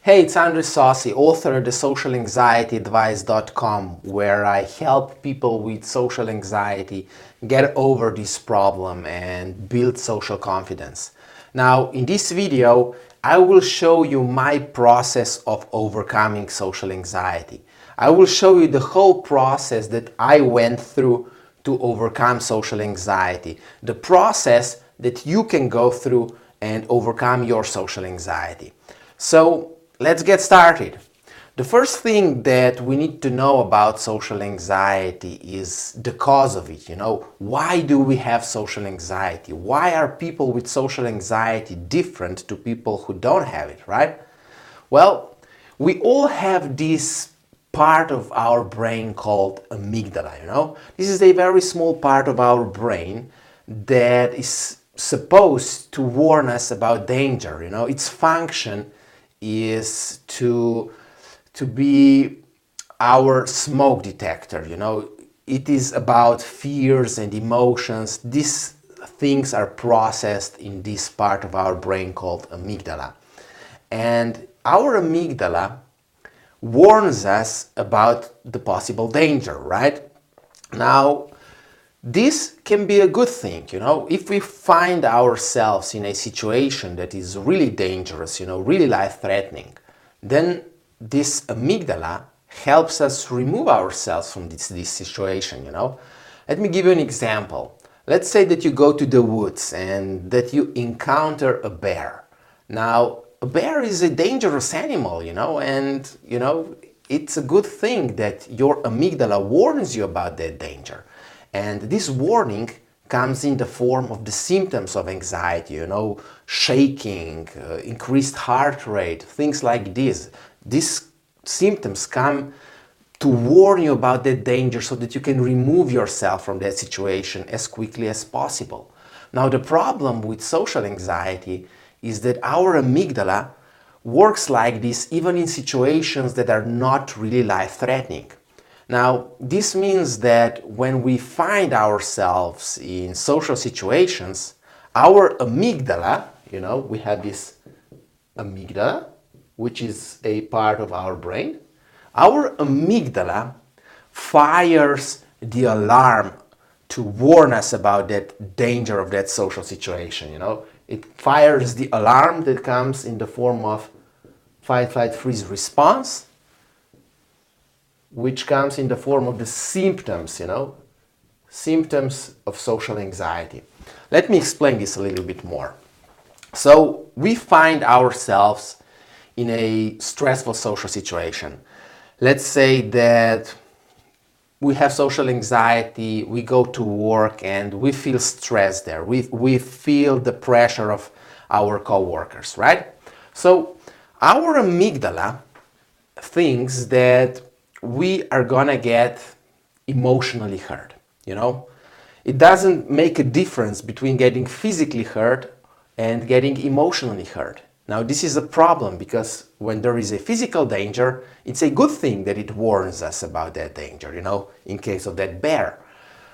Hey, it's Andre Sossi, author of the socialanxietyadvice.com, where I help people with social anxiety get over this problem and build social confidence. Now, in this video, I will show you my process of overcoming social anxiety. I will show you the whole process that I went through to overcome social anxiety, the process that you can go through and overcome your social anxiety. So let's get started. The first thing that we need to know about social anxiety is the cause of it. Why do we have social anxiety? Why are people with social anxiety different to people who don't have it, right? Well, we all have this part of our brain called amygdala. This is a very small part of our brain that is supposed to warn us about danger. Its function is to be our smoke detector. It is about fears and emotions. These things are processed in this part of our brain called amygdala. And our amygdala warns us about the possible danger, right? Now, this can be a good thing, if we find ourselves in a situation that is really dangerous, really life-threatening, then this amygdala helps us remove ourselves from this situation, Let me give you an example. Let's say that you go to the woods and that you encounter a bear. Now, a bear is a dangerous animal, and, it's a good thing that your amygdala warns you about that danger. And this warning comes in the form of the symptoms of anxiety, shaking, increased heart rate, things like this. These symptoms come to warn you about that danger so that you can remove yourself from that situation as quickly as possible. Now, the problem with social anxiety is that our amygdala works like this even in situations that are not really life-threatening. Now, this means that when we find ourselves in social situations, our amygdala, we have this amygdala, which is a part of our brain. Our amygdala fires the alarm to warn us about that danger of that social situation, It fires the alarm that comes in the form of fight, flight, freeze response, which comes in the form of the symptoms, symptoms of social anxiety. Let me explain this a little bit more. So we find ourselves in a stressful social situation. Let's say that we have social anxiety, we go to work and we feel stressed there. We feel the pressure of our coworkers, right? So our amygdala thinks that we are gonna get emotionally hurt, It doesn't make a difference between getting physically hurt and getting emotionally hurt. Now, this is a problem because when there is a physical danger, it's a good thing that it warns us about that danger, in case of that bear.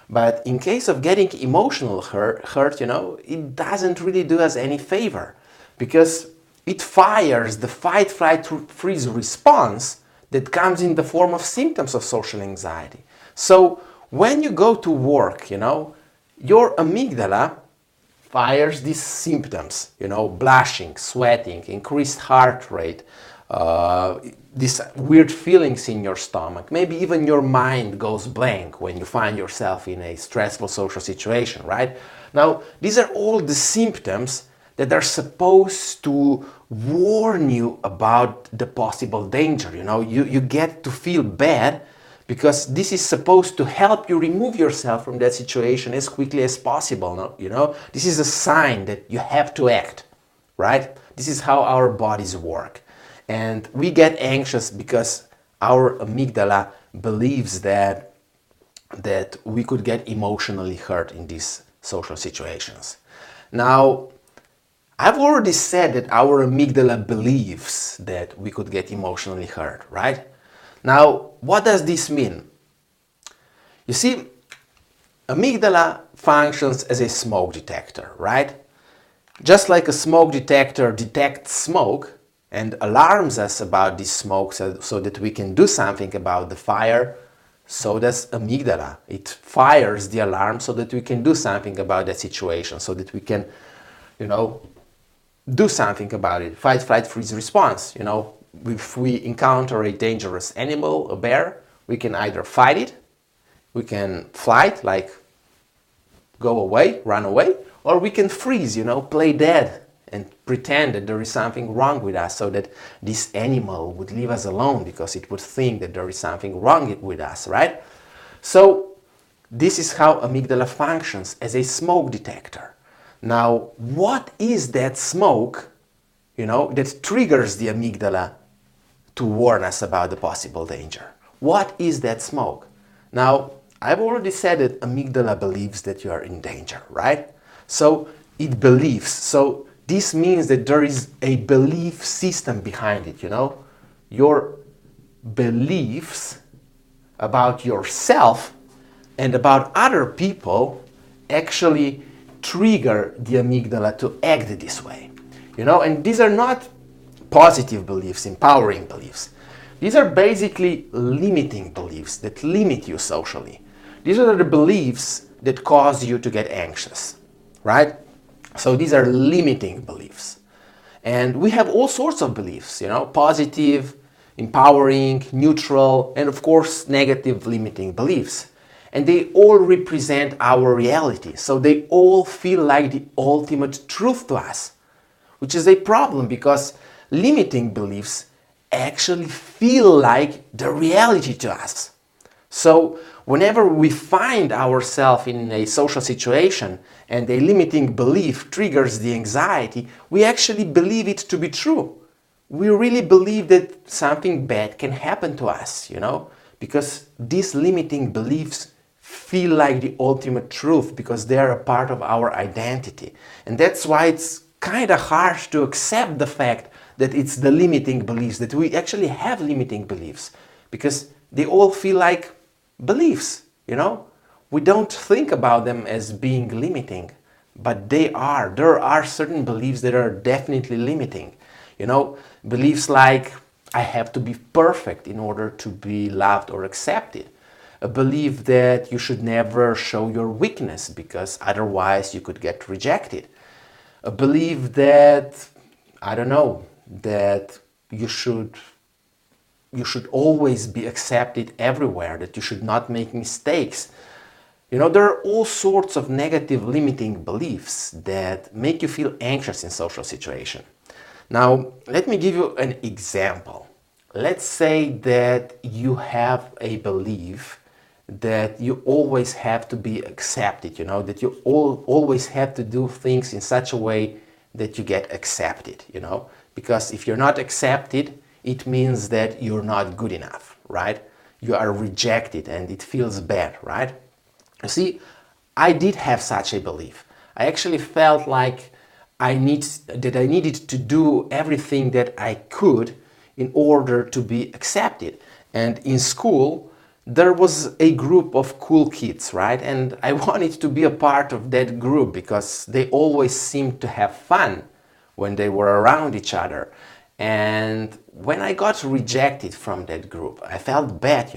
But in case of getting emotional hurt, it doesn't really do us any favor because it fires the fight, flight, freeze response that comes in the form of symptoms of social anxiety. So when you go to work, your amygdala fires these symptoms, blushing, sweating, increased heart rate, these weird feelings in your stomach. Maybe even your mind goes blank when you find yourself in a stressful social situation, right? Now, these are all the symptoms that are supposed to warn you about the possible danger. You get to feel bad because this is supposed to help you remove yourself from that situation as quickly as possible. This is a sign that you have to act, right? This is how our bodies work. And we get anxious because our amygdala believes that we could get emotionally hurt in these social situations. Now, I've already said that our amygdala believes that we could get emotionally hurt, right? Now, what does this mean? You see, amygdala functions as a smoke detector, right? Just like a smoke detector detects smoke, and alarms us about this smoke so that we can do something about the fire, so does amygdala. It fires the alarm so that we can do something about that situation, so that we can, do something about it. Fight, flight, freeze response. If we encounter a dangerous animal, a bear, we can either fight it, we can flight, like go away, run away, or we can freeze, play dead and pretend that there is something wrong with us, so that this animal would leave us alone because it would think that there is something wrong with us, right? So this is how amygdala functions as a smoke detector. Now, what is that smoke, that triggers the amygdala to warn us about the possible danger? What is that smoke? Now, I've already said that amygdala believes that you are in danger, right? So it believes. So this means that there is a belief system behind it, Your beliefs about yourself and about other people actually trigger the amygdala to act this way, And these are not positive beliefs, empowering beliefs. These are basically limiting beliefs that limit you socially. These are the beliefs that cause you to get anxious, right? So these are limiting beliefs. And we have all sorts of beliefs, positive, empowering, neutral, and of course negative limiting beliefs. And they all represent our reality. So they all feel like the ultimate truth to us, which is a problem because limiting beliefs actually feel like the reality to us. So whenever we find ourselves in a social situation and a limiting belief triggers the anxiety, we actually believe it to be true. We really believe that something bad can happen to us, because these limiting beliefs feel like the ultimate truth because they are a part of our identity. And that's why it's kind of hard to accept the fact that it's the limiting beliefs, that we actually have limiting beliefs, because they all feel like beliefs, We don't think about them as being limiting, but they are. There are certain beliefs that are definitely limiting. Beliefs like, I have to be perfect in order to be loved or accepted. A belief that you should never show your weakness because otherwise you could get rejected. A belief that, that you should always be accepted everywhere, that you should not make mistakes. There are all sorts of negative limiting beliefs that make you feel anxious in social situations. Now, let me give you an example. Let's say that you have a belief that you always have to be accepted, that you always have to do things in such a way that you get accepted, because if you're not accepted, it means that you're not good enough, right? You are rejected and it feels bad, right? You see, I did have such a belief. I actually felt like I needed to do everything that I could in order to be accepted. And in school, there was a group of cool kids, right? And I wanted to be a part of that group because they always seemed to have fun when they were around each other. And when I got rejected from that group, I felt bad,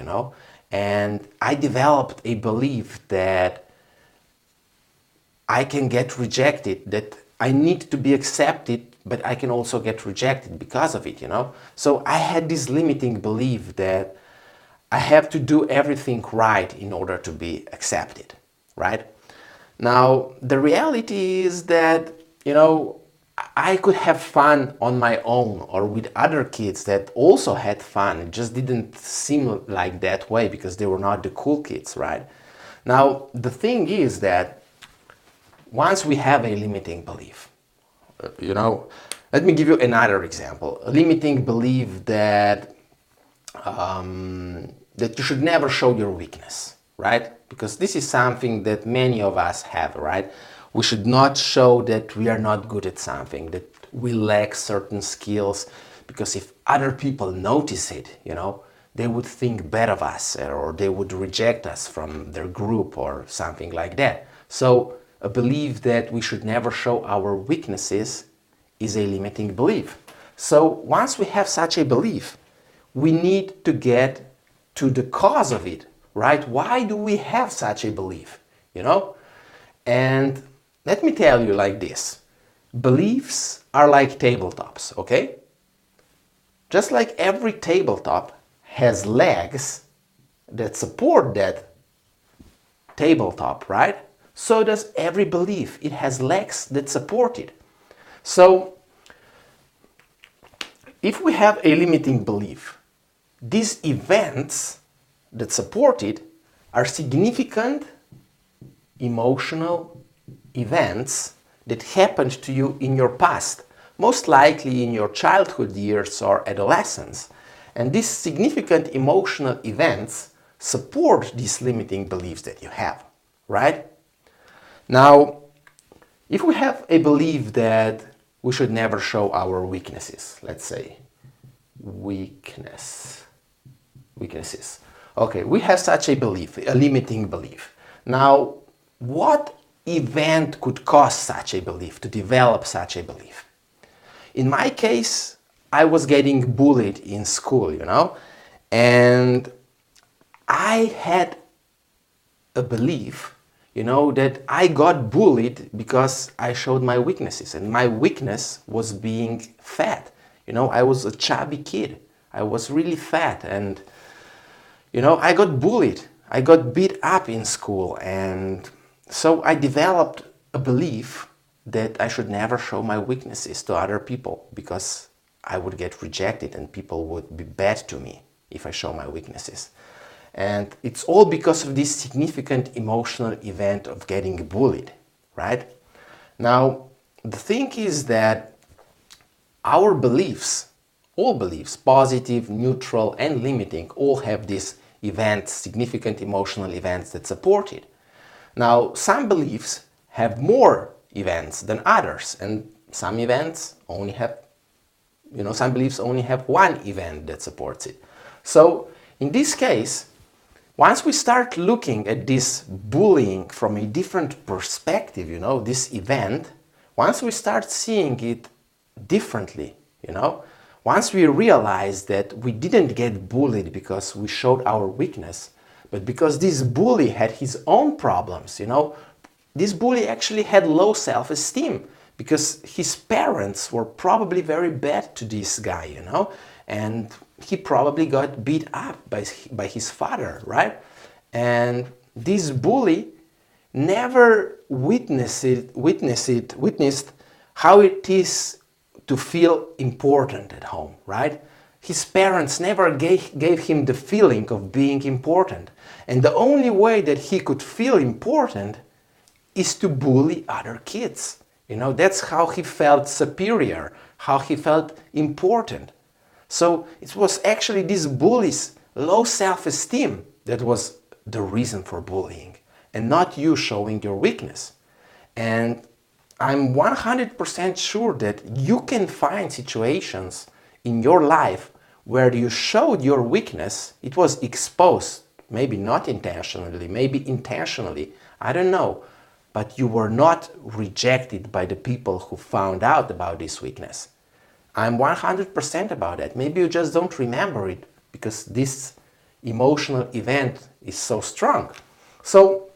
and I developed a belief that I can get rejected, that I need to be accepted, but I can also get rejected because of it, So I had this limiting belief that I have to do everything right in order to be accepted, right? Now, the reality is that, I could have fun on my own or with other kids that also had fun. It just didn't seem like that way because they were not the cool kids, right? Now, the thing is that once we have a limiting belief, let me give you another example. A limiting belief that that you should never show your weakness, right? Because this is something that many of us have, right? We should not show that we are not good at something, that we lack certain skills, because if other people notice it, they would think bad of us or they would reject us from their group or something like that. So a belief that we should never show our weaknesses is a limiting belief. So once we have such a belief, we need to get to the cause of it, right? Why do we have such a belief, you know? And let me tell you like this. Beliefs are like tabletops, okay? Just like every tabletop has legs that support that tabletop, right? So does every belief. It has legs that support it. So if we have a limiting belief, these events that support it are significant emotional events that happened to you in your past, most likely in your childhood years or adolescence. And these significant emotional events support these limiting beliefs that you have, right? Now, if we have a belief that we should never show our weaknesses, let's say, weaknesses. Okay, we have such a belief, a limiting belief. Now, what event could cause such a belief, to develop such a belief? In my case, I was getting bullied in school, you know, and I had a belief, you know, that I got bullied because I showed my weaknesses, and my weakness was being fat. You know, I was a chubby kid. I was really fat, and, you know, I got bullied. I got beat up in school, and so I developed a belief that I should never show my weaknesses to other people because I would get rejected and people would be bad to me if I show my weaknesses. And it's all because of this significant emotional event of getting bullied, right? Now, the thing is that our beliefs, all beliefs, positive, neutral, and limiting, all have these events, significant emotional events that support it. Now, some beliefs have more events than others, and some events only have, you know, some beliefs only have one event that supports it. So, in this case, once we start looking at this bullying from a different perspective, you know, this event, once we start seeing it differently, you know, once we realize that we didn't get bullied because we showed our weakness, but because this bully had his own problems, you know, this bully actually had low self-esteem because his parents were probably very bad to this guy, you know, and he probably got beat up by his father, right? And this bully never witnessed how it is to feel important at home, right? His parents never gave him the feeling of being important. And the only way that he could feel important is to bully other kids. You know, that's how he felt superior, how he felt important. So it was actually this bully's low self-esteem that was the reason for bullying, and not you showing your weakness. And I'm 100% sure that you can find situations in your life where you showed your weakness, it was exposed, maybe not intentionally, maybe intentionally, I don't know, but you were not rejected by the people who found out about this weakness. I'm 100% about that. Maybe you just don't remember it because this emotional event is so strong. So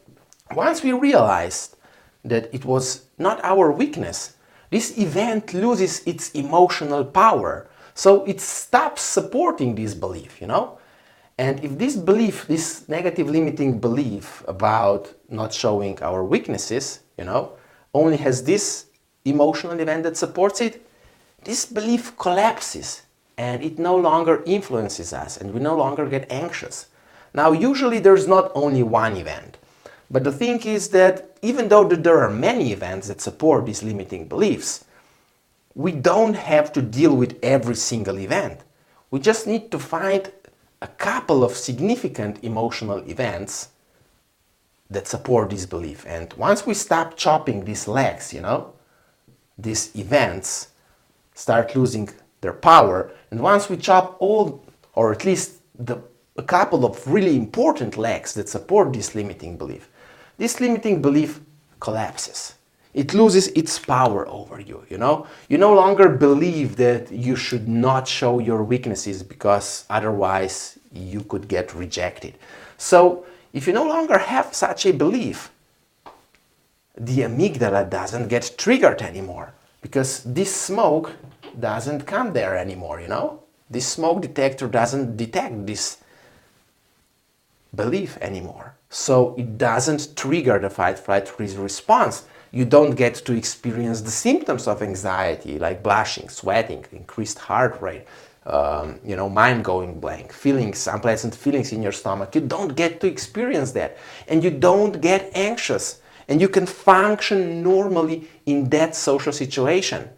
once we realized that it was not our weakness, this event loses its emotional power. So it stops supporting this belief, you know? And if this belief, this negative limiting belief about not showing our weaknesses, you know, only has this emotional event that supports it, this belief collapses and it no longer influences us and we no longer get anxious. Now, usually there's not only one event, but the thing is that even though there are many events that support these limiting beliefs, we don't have to deal with every single event. We just need to find a couple of significant emotional events that support this belief. And once we stop chopping these legs, you know, these events start losing their power. And once we chop all, or at least a couple of really important legs that support this limiting belief, this limiting belief collapses. it loses its power over you, you know? You no longer believe that you should not show your weaknesses because otherwise you could get rejected. So if you no longer have such a belief, the amygdala doesn't get triggered anymore because this smoke doesn't come there anymore, you know? This smoke detector doesn't detect this belief anymore. So it doesn't trigger the fight, flight, freeze response. You don't get to experience the symptoms of anxiety like blushing, sweating, increased heart rate, mind going blank, feelings, unpleasant feelings in your stomach. You don't get to experience that. And you don't get anxious. And you can function normally in that social situation.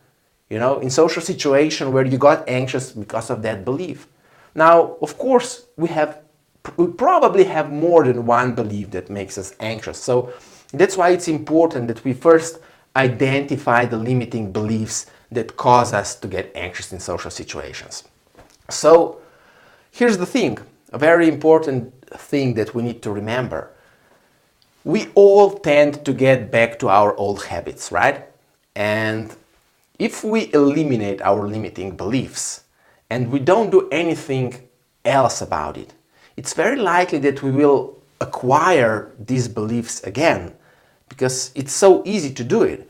In social situation where you got anxious because of that belief. Now, of course, we probably have more than one belief that makes us anxious. So that's why it's important that we first identify the limiting beliefs that cause us to get anxious in social situations. So here's the thing, a very important thing that we need to remember. We all tend to get back to our old habits, right? And if we eliminate our limiting beliefs and we don't do anything else about it, it's very likely that we will acquire these beliefs again because it's so easy to do it.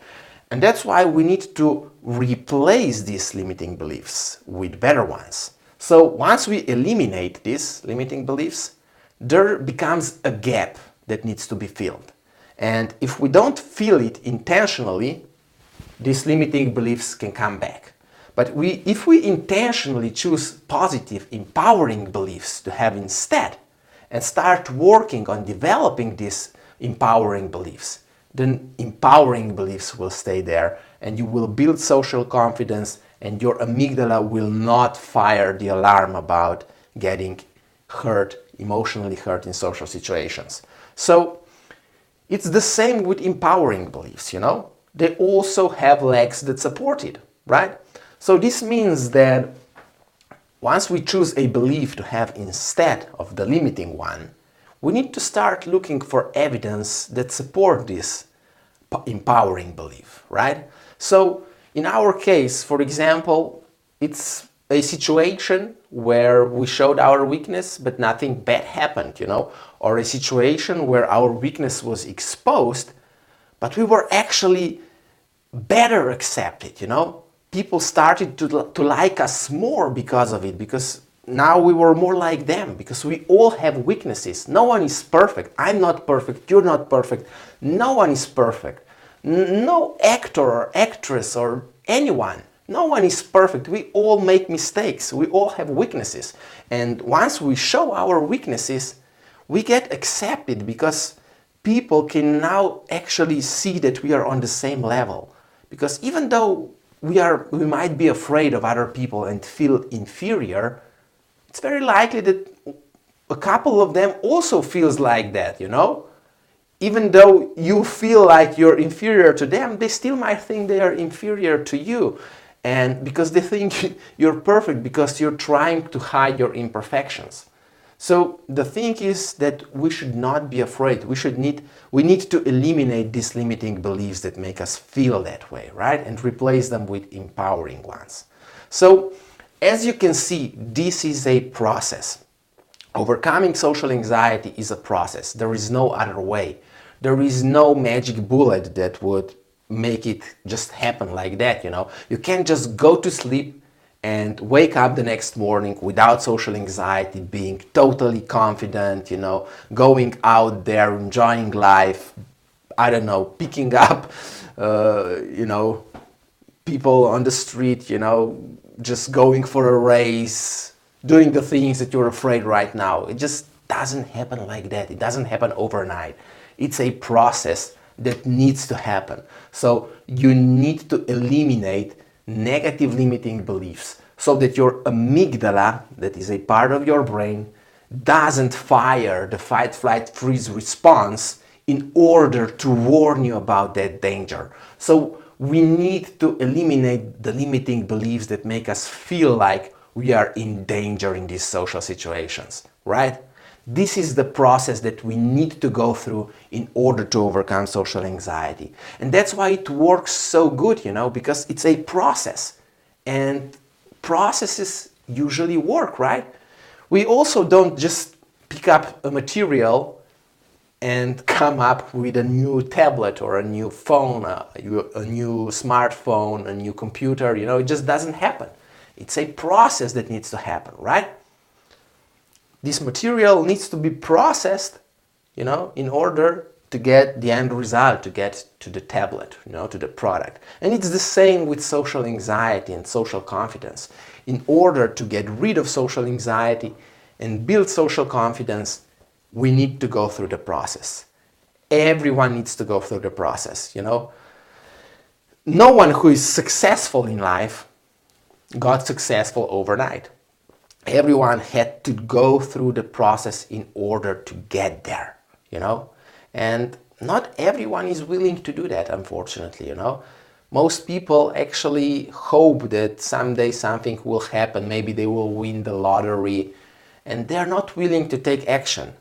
And that's why we need to replace these limiting beliefs with better ones. So once we eliminate these limiting beliefs, there becomes a gap that needs to be filled. And if we don't fill it intentionally, these limiting beliefs can come back. But if we intentionally choose positive, empowering beliefs to have instead, and start working on developing these empowering beliefs, then empowering beliefs will stay there and you will build social confidence and your amygdala will not fire the alarm about getting hurt, emotionally hurt in social situations. So it's the same with empowering beliefs, They also have legs that support it, right? So this means that once we choose a belief to have instead of the limiting one, we need to start looking for evidence that support this empowering belief, right? So in our case, for example, it's a situation where we showed our weakness but nothing bad happened, or a situation where our weakness was exposed but we were actually better accepted, People started to like us more because of it, because now we were more like them, because we all have weaknesses. No one is perfect. I'm not perfect. You're not perfect. No one is perfect. No actor or actress or anyone. No one is perfect. We all make mistakes. We all have weaknesses. And once we show our weaknesses, we get accepted because people can now actually see that we are on the same level. Because even though we might be afraid of other people and feel inferior, it's very likely that a couple of them also feels like that, Even though you feel like you're inferior to them, they still might think they are inferior to you. And because they think you're perfect because you're trying to hide your imperfections. So the thing is that we should not be afraid. We need to eliminate these limiting beliefs that make us feel that way, right? And replace them with empowering ones. So as you can see, this is a process. Overcoming social anxiety is a process. There is no other way. There is no magic bullet that would make it just happen like that, You can't just go to sleep and wake up the next morning without social anxiety, being totally confident, going out there, enjoying life, picking up, people on the street, just going for a race, doing the things that you're afraid right now. It just doesn't happen like that. It doesn't happen overnight. It's a process that needs to happen. So you need to eliminate negative limiting beliefs so that your amygdala, that is a part of your brain, doesn't fire the fight, flight, freeze response in order to warn you about that danger. So we need to eliminate the limiting beliefs that make us feel like we are in danger in these social situations, right? This is the process that we need to go through in order to overcome social anxiety. And that's why it works so good, because it's a process. And processes usually work, right? We also don't just pick up a material and come up with a new tablet or a new phone, a new smartphone, a new computer. It just doesn't happen. It's a process that needs to happen, right? This material needs to be processed, in order to get the end result, to get to the tablet, to the product. And it's the same with social anxiety and social confidence. In order to get rid of social anxiety and build social confidence, we need to go through the process. Everyone needs to go through the process, No one who is successful in life got successful overnight. Everyone had to go through the process in order to get there, And not everyone is willing to do that, unfortunately, Most people actually hope that someday something will happen. Maybe they will win the lottery, and they're not willing to take action.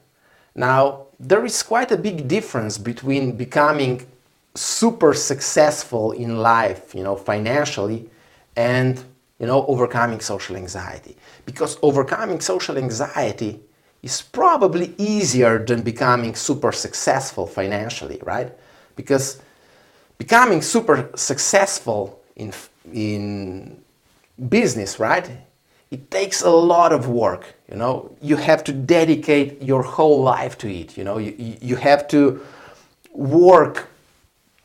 Now, there is quite a big difference between becoming super successful in life, financially, and overcoming social anxiety. Because overcoming social anxiety is probably easier than becoming super successful financially, right? Because becoming super successful in business, right? It takes a lot of work, You have to dedicate your whole life to it, You have to work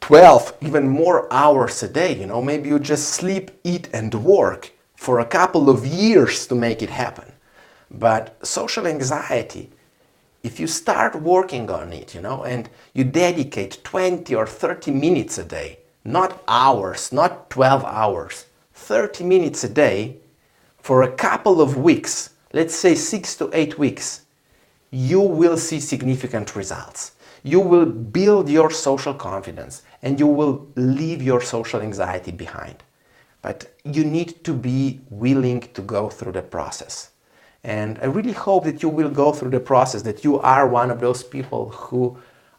12, even more hours a day, Maybe you just sleep, eat, and work for a couple of years to make it happen. But social anxiety, if you start working on it, and you dedicate 20 or 30 minutes a day, not hours, not 12 hours, 30 minutes a day for a couple of weeks, let's say 6 to 8 weeks, you will see significant results. You will build your social confidence and you will leave your social anxiety behind. But you need to be willing to go through the process. And I really hope that you will go through the process, that you are one of those people who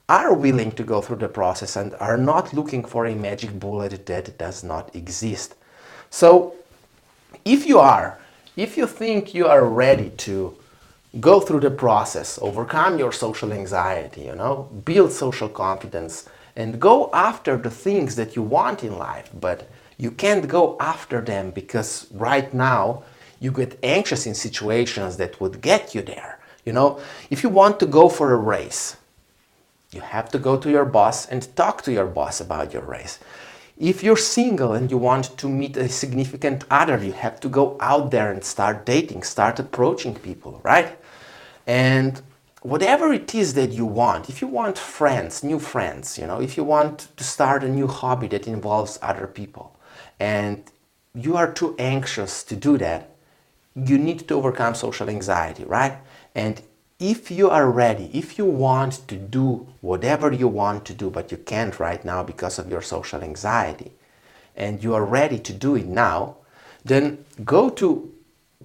are willing to go through the process and are not looking for a magic bullet that does not exist. So if you think you are ready to go through the process, overcome your social anxiety, build social confidence, and go after the things that you want in life, but you can't go after them because right now you get anxious in situations that would get you there. If you want to go for a race, you have to go to your boss and talk to your boss about your race. If you're single and you want to meet a significant other, you have to go out there and start dating, start approaching people, right? And whatever it is that you want, if you want friends, new friends, if you want to start a new hobby that involves other people, and you are too anxious to do that, you need to overcome social anxiety, right? And if you are ready, if you want to do whatever you want to do, but you can't right now because of your social anxiety, and you are ready to do it now, then go to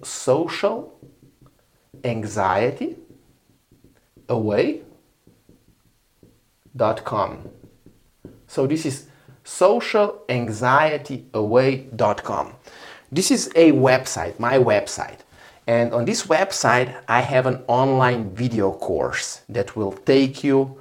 socialanxietyaway.com. So this is socialanxietyaway.com. This is a website, my website. And on this website, I have an online video course that will take you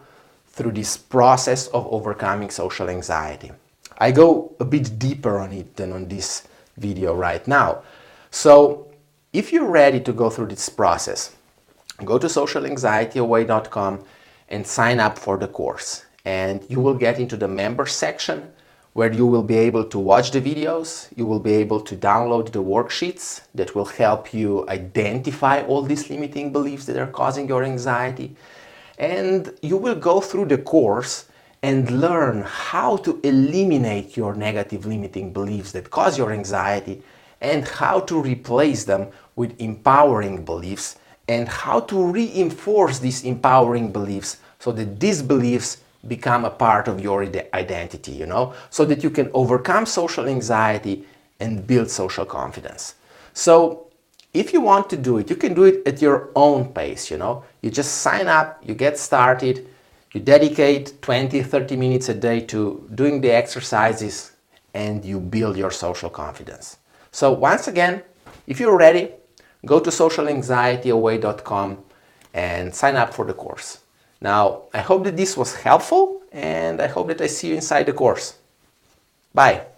through this process of overcoming social anxiety. I go a bit deeper on it than on this video right now. So if you're ready to go through this process, go to socialanxietyaway.com and sign up for the course. And you will get into the members section where you will be able to watch the videos, you will be able to download the worksheets that will help you identify all these limiting beliefs that are causing your anxiety. And you will go through the course and learn how to eliminate your negative limiting beliefs that cause your anxiety and how to replace them with empowering beliefs and how to reinforce these empowering beliefs so that these beliefs become a part of your identity, so that you can overcome social anxiety and build social confidence. So If you want to do it, you can do it at your own pace, you know. You just sign up, you get started, you dedicate 20, 30 minutes a day to doing the exercises, and you build your social confidence. So once again, if you're ready, go to socialanxietyaway.com and sign up for the course. Now, I hope that this was helpful, and I hope that I see you inside the course. Bye.